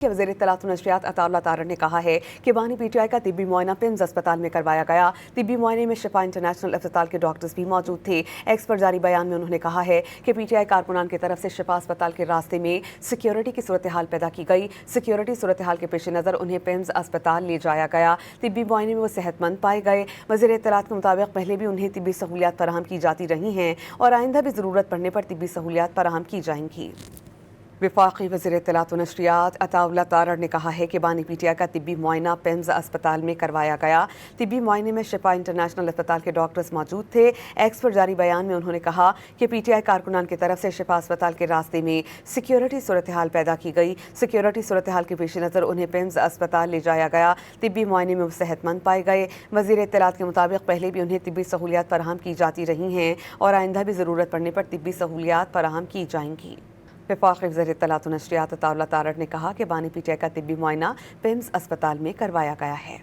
वज़ीर इत्तलात व नशरियात अताउल्लाह तारड़ ने कहा है कि बानी पीटीआई का तिब्बी मुआयना पिम्स अस्पताल में करवाया गया। तिब्बी मुआयने में शिफा इंटरनेशनल अस्पताल के डॉक्टर्स भी मौजूद थे। एक्स पर जारी बयान में उन्होंने कहा है कि पीटीआई कारकुनान की तरफ से शिफा अस्पताल के रास्ते में सिक्योरिटी की सूरत हाल पैदा की गई। सिक्योरिटी सूरत हाल के पेश नज़र उन्हें पिम्स अस्पताल ले जाया गया। तिब्बी मुआयने में वो सेहतमंद पाए गए। वज़ीर इत्तलात के मुताबिक पहले भी उन्हें तिब्बी सहूलियात फराहम की जाती रही हैं और आइंदा भी ज़रूरत पड़ने पर तिब्बी सहूलियात फराहम की जाएंगी। वफाकी वज़ीर इत्तलात व नशरियात अताउल्लाह तारड़ ने कहा है कि बानी पीटीआई का तिब्बी मुआयना पिम्स अस्पताल में करवाया गया। तिब्बी मुआयने में शिफा इंटरनेशनल अस्पताल के डॉक्टर्स मौजूद थे। एक्स पर जारी बयान में उन्होंने कहा कि पीटीआई कारकुनान की तरफ से शिफा अस्पताल के रास्ते में सिक्योरिटी सूरत हाल पैदा की गई। सिक्योरिटी सूरत हाल के पेश नज़र उन्हें पिम्स अस्पताल ले जाया गया। तिब्बी मुआयने में वो सेहतमंद पाए गए। वज़ीर इत्तलात के मुताबिक पहले भी उन्हें तिब्बी सहूलियात फराहम की जाती रही हैं और आइंदा भी ज़रूरत पड़ने पर तिब्बी सहूलियात फराहम की जाएंगी। वफाकी वज़ीर इत्तलात व नशरियात अताउल्लाह तारड़ ने कहा कि बानी पीटीआई का तिब्बी मुआयना पिम्स अस्पताल में करवाया गया है।